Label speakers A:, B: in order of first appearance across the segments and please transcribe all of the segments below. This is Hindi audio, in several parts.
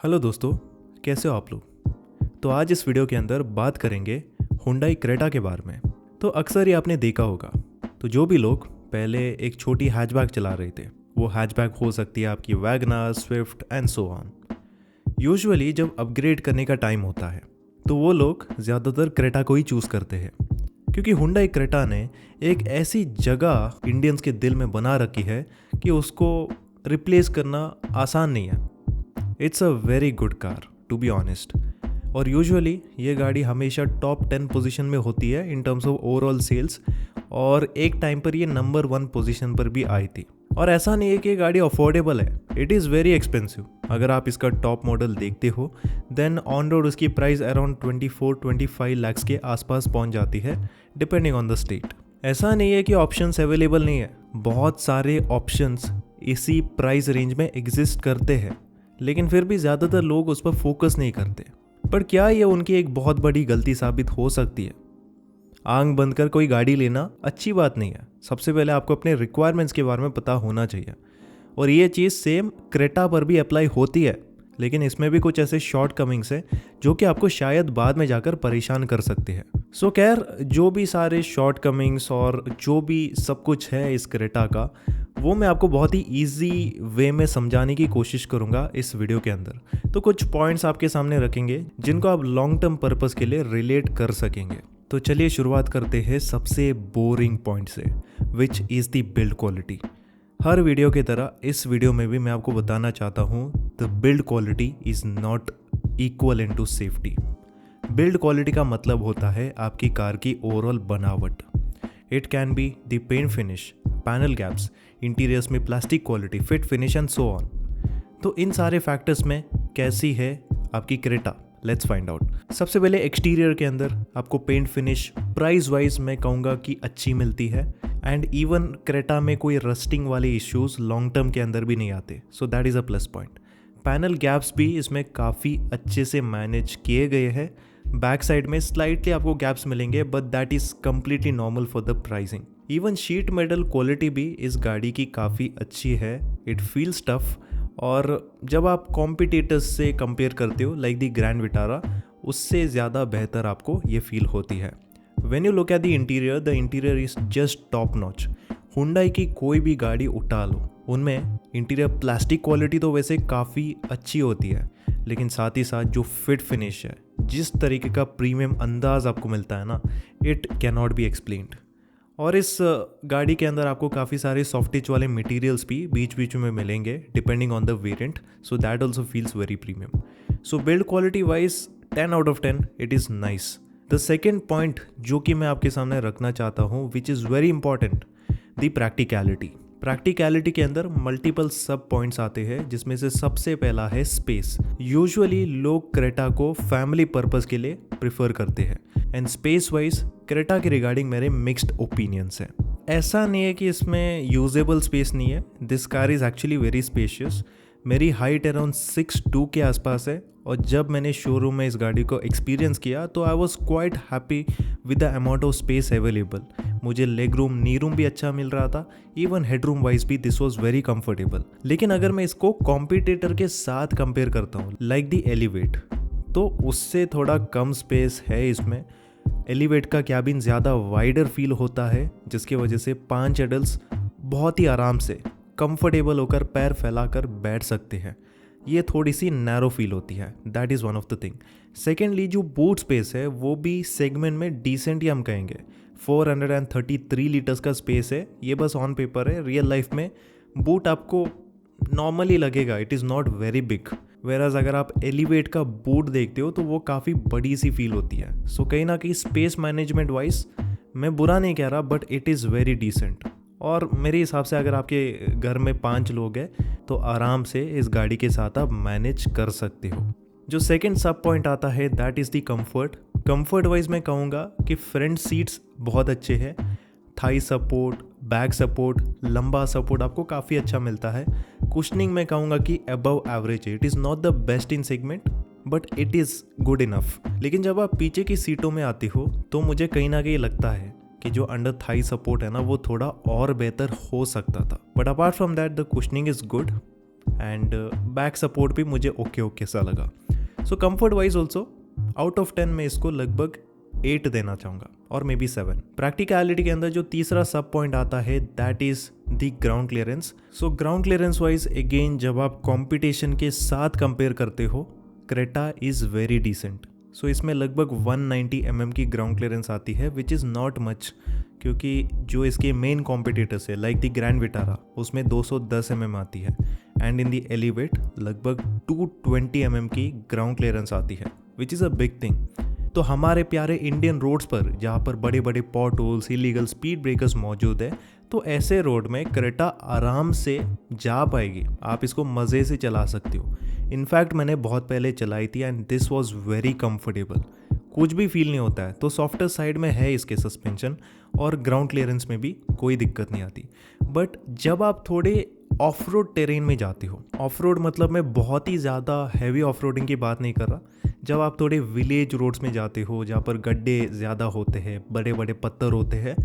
A: हेलो दोस्तों, कैसे हो आप लोग। तो आज इस वीडियो के अंदर बात करेंगे हुंडई क्रेटा के बारे में। तो अक्सर ये आपने देखा होगा, तो जो भी लोग पहले एक छोटी हैचबैक चला रहे थे, वो हैचबैक हो सकती है आपकी Wagner, Swift and so on. Usually जब अपग्रेड करने का टाइम होता है तो वो लोग ज़्यादातर क्रेटा को ही चूज़ करते हैं, क्योंकि हुंडई क्रेटा ने एक ऐसी जगह इंडियंस के दिल में बना रखी है कि उसको रिप्लेस करना आसान नहीं है। It's a very good car to be honest. और यूजुअली ये गाड़ी हमेशा टॉप 10 पोजीशन में होती है in terms of overall sales, और एक टाइम पर ये नंबर 1 पोजीशन पर भी आई थी। और ऐसा नहीं है कि ये गाड़ी अफोर्डेबल है, इट इज़ वेरी एक्सपेंसिव। अगर आप इसका टॉप मॉडल देखते हो देन ऑन रोड उसकी प्राइस अराउंड 24-25 लाख के आसपास पहुंच जाती है, डिपेंडिंग ऑन द स्टेट। ऐसा नहीं है कि ऑप्शंस अवेलेबल नहीं है, बहुत सारे ऑप्शंस इसी प्राइस रेंज में एग्जिस्ट करते हैं, लेकिन फिर भी ज़्यादातर लोग उस पर फोकस नहीं करते। पर क्या ये उनकी एक बहुत बड़ी गलती साबित हो सकती है? आंख बंद कर कोई गाड़ी लेना अच्छी बात नहीं है। सबसे पहले आपको अपने रिक्वायरमेंट्स के बारे में पता होना चाहिए, और ये चीज़ सेम क्रेटा पर भी अप्लाई होती है, लेकिन इसमें भी कुछ ऐसे शॉर्ट कमिंग्स हैं जो कि आपको शायद बाद में जाकर परेशान कर सकते हैं। सो खैर, जो भी सारे शॉर्ट कमिंग्स और जो भी सब कुछ है इस क्रेटा का, वो मैं आपको बहुत ही इजी वे में समझाने की कोशिश करूँगा इस वीडियो के अंदर। तो कुछ पॉइंट्स आपके सामने रखेंगे जिनको आप लॉन्ग टर्म पर्पस के लिए रिलेट कर सकेंगे। तो चलिए शुरुआत करते हैं सबसे बोरिंग पॉइंट से, which is the build quality. Her video की तरह इस वीडियो में भी मैं आपको बताना चाहता हूँ the build quality is not equal in to safety. Build quality का मतलब होता है आपकी कार की ओवरऑल बनावट। It can be the paint finish, panel gaps, interiors में plastic quality, fit finish and so on. तो इन सारे फैक्टर्स में कैसी है आपकी क्रेटा, लेट्स फाइंड आउट। सबसे पहले एक्सटीरियर के अंदर आपको पेंट फिनिश प्राइस वाइज मैं कहूँगा कि अच्छी मिलती है, एंड इवन क्रेटा में कोई रस्टिंग वाले इश्यूज लॉन्ग टर्म के अंदर भी नहीं आते, सो that is a plus point. Panel gaps भी इसमें काफ़ी अच्छे से मैनेज किए गए हैं। बैक साइड में स्लाइटली आपको गैप्स मिलेंगे, but that is completely normal for the pricing. Even sheet metal quality भी इस गाड़ी की काफ़ी अच्छी है, इट फील्स टफ। और जब आप कॉम्पिटिटर्स से कंपेयर करते हो लाइक द ग्रैंड विटारा, उससे ज़्यादा बेहतर आपको ये फील होती है। When you look at the interior is just top notch. Hyundai की कोई भी गाड़ी उठा लो, उनमें इंटीरियर प्लास्टिक क्वालिटी तो वैसे काफ़ी अच्छी होती है, लेकिन साथ ही साथ जो फिट फिनिश है, जिस तरीके का प्रीमियम अंदाज आपको मिलता है ना, it can not be explained. और इस गाड़ी के अंदर आपको काफ़ी सारे सॉफ्ट टच वाले मटेरियल्स भी बीच बीच में मिलेंगे depending on the variant, so that also feels very premium. So build quality wise 10 out of 10 it is nice. The second point जो कि मैं आपके सामने रखना चाहता हूँ, which is very important, the practicality. Practicality के अंदर मल्टीपल सब पॉइंट्स आते हैं, जिसमें से सबसे पहला है स्पेस। यूजुअली लोग क्रेटा को फैमिली पर्पस के लिए प्रिफर करते हैं, एंड स्पेस वाइज क्रेटा के रिगार्डिंग मेरे मिक्स्ड ओपिनियंस हैं। ऐसा नहीं है कि इसमें यूजेबल स्पेस नहीं है, this car is actually very spacious. मेरी हाइट अराउंड 6'2" के आसपास है, और जब मैंने शोरूम में इस गाड़ी को एक्सपीरियंस किया तो I was quite happy with the amount of space available. मुझे लेग रूम, नी रूम भी अच्छा मिल रहा था, इवन हेड रूम वाइज भी दिस वॉज वेरी कंफर्टेबल। लेकिन अगर मैं इसको कॉम्पिटिटर के साथ कंपेयर करता हूँ लाइक द एलिवेट, तो उससे थोड़ा कम स्पेस है इसमें। एलिवेट का कैबिन ज़्यादा वाइडर फील होता है, जिसकी वजह से 5 एडल्ट्स बहुत ही आराम से कंफर्टेबल होकर पैर फैलाकर बैठ सकते हैं। ये थोड़ी सी नैरो फील होती है, that is one of the thing. Secondly जो बूट स्पेस है वो भी सेगमेंट में डिसेंट ही हम कहेंगे। 433 लीटर्स का स्पेस है, ये बस ऑन पेपर है, रियल लाइफ में बूट आपको नॉर्मली लगेगा, it is not very big. Whereas अगर आप एलिवेट का बूट देखते हो तो वो काफ़ी बड़ी सी फील होती है। सो कहीं ना कहीं स्पेस मैनेजमेंट वाइज मैं बुरा नहीं कह रहा, but it is very decent. और मेरे हिसाब से अगर आपके घर में 5 लोग हैं तो आराम से इस गाड़ी के साथ आप मैनेज कर सकते हो। जो सेकंड सब पॉइंट आता है that is the comfort. Comfort wise मैं कहूँगा कि फ्रंट सीट्स बहुत अच्छे हैं, थाई सपोर्ट, बैक सपोर्ट, लंबा सपोर्ट आपको काफ़ी अच्छा मिलता है। कुशनिंग मैं कहूँगा कि अबव एवरेज है, it is not the best in segment but it is good enough. लेकिन जब आप पीछे की सीटों में आते हो तो मुझे कहीं ना कहीं लगता है कि जो अंडर थाई सपोर्ट है ना, वो थोड़ा और बेहतर हो सकता था। But apart from that the cushioning is good, and back support भी मुझे ओके ओके सा लगा। So comfort wise also out of 10 मैं इसको लगभग 8 देना चाहूँगा और मे बी 7। प्रैक्टिकलिटी के अंदर जो तीसरा सब पॉइंट आता है that is the ground clearance. So ground clearance wise again जब आप कंपटीशन के साथ कंपेयर करते हो क्रेटा इज़ वेरी डिसेंट। सो इसमें लगभग 190 mm की ग्राउंड क्लियरेंस आती है विच इज़ नॉट मच, क्योंकि जो इसके मेन कॉम्पिटिटर्स है लाइक द ग्रैंड विटारा उसमें 210 mm आती है एंड इन द एलिवेट लगभग 220 mm की ग्राउंड क्लियरेंस आती है which is a big thing. तो हमारे प्यारे इंडियन रोड्स पर जहाँ पर बड़े बड़े pot holes, illegal speed breakers मौजूद है, तो ऐसे रोड में क्रेटा आराम से जा पाएगी। आप इसको मज़े से चला सकते हो। इनफैक्ट मैंने बहुत पहले चलाई थी and this was very comfortable, कुछ भी फील नहीं होता है। तो सॉफ्टर साइड में है इसके सस्पेंशन और ग्राउंड क्लियरेंस में भी कोई दिक्कत नहीं आती। बट जब आप थोड़े ऑफ रोड टेरेन में जाते हो, ऑफ रोड मतलब मैं बहुत ही ज़्यादा हैवी ऑफ रोडिंग की बात नहीं कर रहा, जब आप थोड़े विलेज रोड्स में जाते हो जहाँ पर गड्ढे ज़्यादा होते हैं, बड़े बड़े पत्थर होते हैं,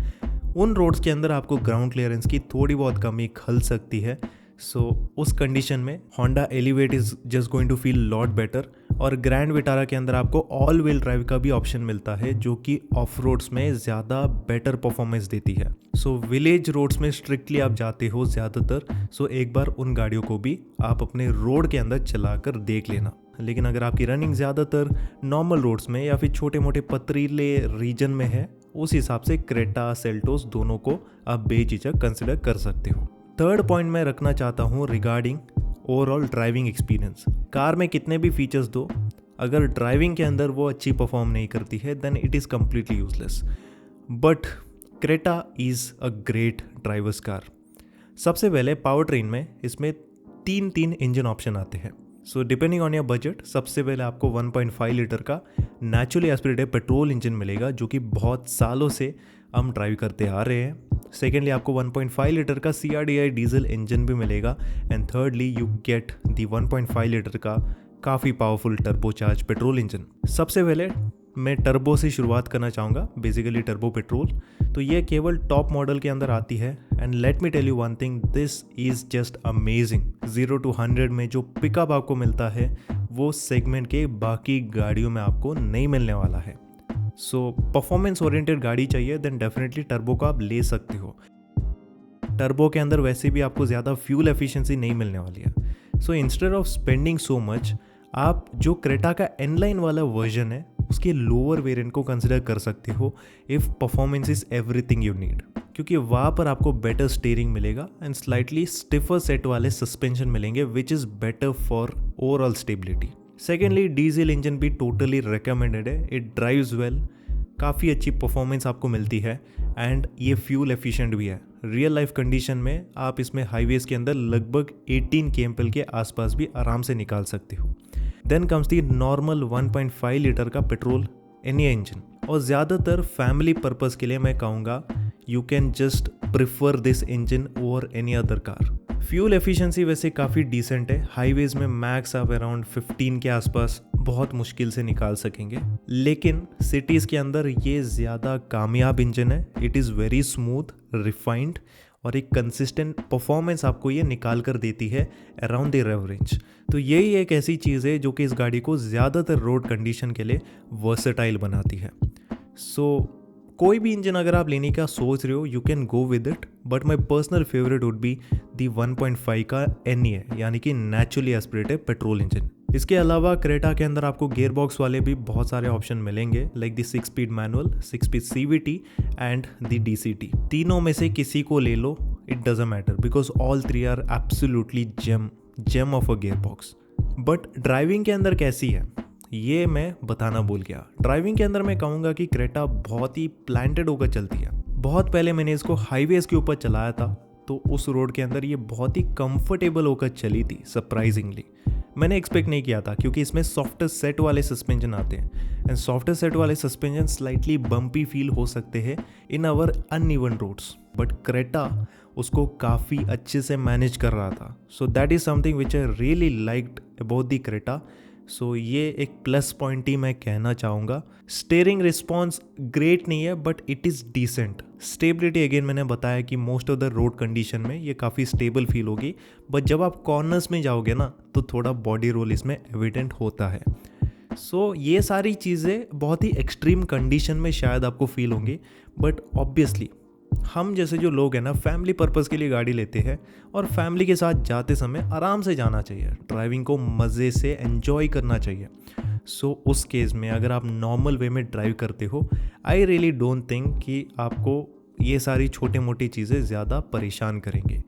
A: उन रोड्स के अंदर आपको ग्राउंड क्लियरेंस की थोड़ी बहुत कमी खल सकती है। सो उस कंडीशन में Honda Elevate is just going to feel lot better. और ग्रैंड विटारा के अंदर आपको ऑल व्हील ड्राइव का भी ऑप्शन मिलता है जो कि ऑफ रोड्स में ज़्यादा बेटर परफॉर्मेंस देती है। सो विलेज रोड्स में स्ट्रिक्टली आप जाते हो ज़्यादातर, सो एक बार उन गाड़ियों को भी आप अपने रोड के अंदर चला कर देख लेना। लेकिन अगर आपकी रनिंग ज़्यादातर नॉर्मल रोड्स में या फिर छोटे मोटे पथरीले रीजन में है, उस हिसाब से क्रेटा सेल्टोस दोनों को आप बेझिझक कंसिडर कर सकते हो। थर्ड पॉइंट मैं रखना चाहता हूँ regarding overall driving experience. Car में कितने भी फीचर्स दो, अगर ड्राइविंग के अंदर वो अच्छी परफॉर्म नहीं करती है then it is completely useless. But Creta is a great drivers car. सबसे पहले पावर ट्रेन में इसमें तीन इंजन ऑप्शन आते हैं। So depending on your budget, सबसे पहले आपको 1.5 लीटर का नेचुरली एस्पिरेटेड पेट्रोल इंजन मिलेगा जो कि बहुत सालों से हम ड्राइव करते आ रहे हैं। सेकेंडली आपको 1.5 लीटर का CRDI डीजल इंजन भी मिलेगा and thirdly you get the 1.5 litre का काफ़ी पावरफुल टर्बोचार्ज पेट्रोल इंजन। सबसे पहले मैं टर्बो से शुरुआत करना चाहूँगा, बेसिकली टर्बो पेट्रोल। तो ये केवल टॉप मॉडल के अंदर आती है and let me tell you one thing, this is just amazing. 0 to 100 में जो पिकअप आपको मिलता है वो सेगमेंट के बाकी गाड़ियों में आपको नहीं मिलने वाला है। सो परफॉर्मेंस ओरिएंटेड गाड़ी चाहिए देन डेफिनेटली टर्बो को आप ले सकते हो। टर्बो के अंदर वैसे भी आपको ज़्यादा फ्यूल एफिशिएंसी नहीं मिलने वाली है। So instead of spending so much, आप जो क्रेटा का एनलाइन वाला वर्जन है उसके लोअर वेरिएंट को कंसिडर कर सकते हो if performance is everything you need, क्योंकि वहाँ पर आपको बेटर स्टीयरिंग मिलेगा एंड स्लाइटली स्टिफर सेट वाले सस्पेंशन मिलेंगे which is better for overall stability. Secondly diesel engine भी टोटली रिकमेंडेड है, इट ड्राइव्स वेल, काफ़ी अच्छी परफॉर्मेंस आपको मिलती है एंड ये फ्यूल एफिशिएंट भी है। रियल लाइफ कंडीशन में आप इसमें हाईवेज़ के अंदर लगभग 18 kmph के आसपास भी आराम से निकाल सकते हो। Then comes the normal 1.5 litre का पेट्रोल एनी इंजन, और ज़्यादातर फैमिली पर्पज़ के लिए मैं कहूँगा you can just prefer this engine over any other car. Fuel efficiency वैसे काफ़ी डिसेंट है, हाईवेज़ में मैक्स आप अराउंड 15 के आसपास बहुत मुश्किल से निकाल सकेंगे, लेकिन सिटीज़ के अंदर ये ज़्यादा कामयाब इंजन है। It is very smooth, refined और एक कंसिस्टेंट परफॉर्मेंस आपको ये निकाल कर देती है अराउंड द रेव रेंज। तो यही एक ऐसी चीज़ है जो कि इस गाड़ी को ज़्यादातर रोड कंडीशन के लिए वर्सेटाइल बनाती है। सो कोई भी इंजन अगर आप लेने का सोच रहे हो you can go with it, but my personal favourite would be the 1.5 का NEA यानी कि नेचुरली एस्पिरेटेड पेट्रोल इंजन। इसके अलावा क्रेटा के अंदर आपको गियर बॉक्स वाले भी बहुत सारे ऑप्शन मिलेंगे like the 6 speed manual, 6 speed CVT and the DCT। तीनों में से किसी को ले लो, it doesn't matter because all 3 are absolutely gem of a gear box. But driving के अंदर कैसी है ये मैं बताना भूल गया। ड्राइविंग के अंदर मैं कहूँगा कि क्रेटा बहुत ही प्लांटेड होकर चलती है। बहुत पहले मैंने इसको हाईवेज़ के ऊपर चलाया था तो उस रोड के अंदर ये बहुत ही कंफर्टेबल होकर चली थी सरप्राइजिंगली। मैंने एक्सपेक्ट नहीं किया था क्योंकि इसमें सॉफ्टर सेट वाले सस्पेंशन आते हैं एंड सॉफ्टर सेट वाले सस्पेंशन स्लाइटली बम्पी फील हो सकते हैं in our uneven roads, but Creta उसको काफ़ी अच्छे से मैनेज कर रहा था। So that is something which I really liked about the Creta. So ये एक प्लस पॉइंट ही मैं कहना चाहूँगा। स्टीयरिंग रिस्पॉन्स ग्रेट नहीं है but it is decent. Stability again मैंने बताया कि most of the road condition में ये काफ़ी स्टेबल फील होगी, बट जब आप कॉर्नर्स में जाओगे ना तो थोड़ा बॉडी रोल इसमें एविडेंट होता है। सो ये सारी चीज़ें बहुत ही एक्सट्रीम कंडीशन में शायद आपको फील होंगी, बट ऑब्वियसली हम जैसे जो लोग हैं ना फैमिली पर्पस के लिए गाड़ी लेते हैं और फैमिली के साथ जाते समय आराम से जाना चाहिए, ड्राइविंग को मज़े से एंजॉय करना चाहिए। सो उस केस में अगर आप नॉर्मल वे में ड्राइव करते हो, आई रियली डोंट थिंक कि आपको ये सारी छोटी मोटी चीज़ें ज़्यादा परेशान करेंगे।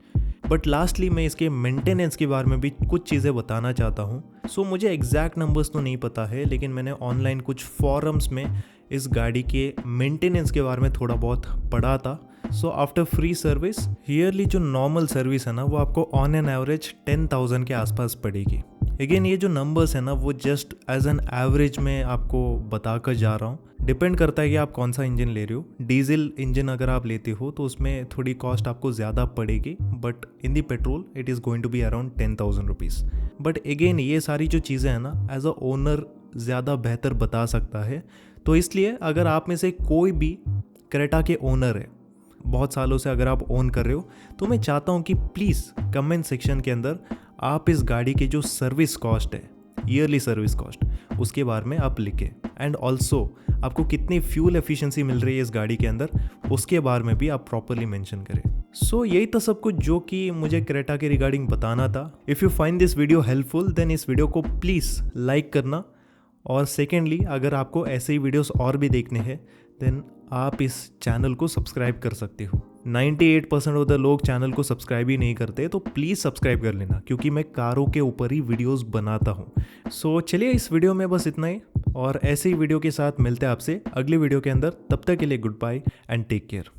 A: बट लास्टली मैं इसके मेंटेनेंस के बारे में भी कुछ चीज़ें बताना चाहता हूँ। सो मुझे एग्जैक्ट नंबर्स तो नहीं पता है, लेकिन मैंने ऑनलाइन कुछ फॉरम्स में इस गाड़ी के मेंटेनेंस के बारे में थोड़ा बहुत पढ़ा था। So after free service yearly जो नॉर्मल सर्विस है ना वो आपको ऑन एन एवरेज 10,000 के आसपास पड़ेगी। अगेन ये जो नंबर्स है ना वो जस्ट एज एन एवरेज में आपको बता कर जा रहा हूँ। डिपेंड करता है कि आप कौन सा इंजन ले रहे हो। डीजल इंजन अगर आप लेते हो तो उसमें थोड़ी कॉस्ट आपको ज़्यादा पड़ेगी, but in the petrol it is going to be around 10,000 rupees. But again ये सारी जो चीज़ें हैं ना एज अ ओनर ज़्यादा बेहतर बता सकता है। तो इसलिए अगर आप में से कोई भी क्रेटा के ओनर है, बहुत सालों से अगर आप ओन कर रहे हो, तो मैं चाहता हूँ कि प्लीज़ कमेंट सेक्शन के अंदर आप इस गाड़ी की जो सर्विस कॉस्ट है, ईयरली सर्विस कॉस्ट, उसके बारे में आप लिखें। एंड ऑल्सो आपको कितनी फ्यूल एफिशिएंसी मिल रही है इस गाड़ी के अंदर, उसके बारे में भी आप प्रॉपरली मेंशन करें। सो यही था सब कुछ जो कि मुझे क्रेटा के रिगार्डिंग बताना था। If you find this video helpful then इस वीडियो को प्लीज़ लाइक करना, और सेकेंडली अगर आपको ऐसे ही वीडियोस और भी देखने हैं देन आप इस चैनल को सब्सक्राइब कर सकते हो। 98% ऑफ द लोग चैनल को सब्सक्राइब ही नहीं करते, तो प्लीज़ सब्सक्राइब कर लेना क्योंकि मैं कारों के ऊपर ही वीडियोस बनाता हूँ। सो चलिए इस वीडियो में बस इतना ही, और ऐसे ही वीडियो के साथ मिलते हैं आपसे अगली वीडियो के अंदर। तब तक के लिए goodbye and take care.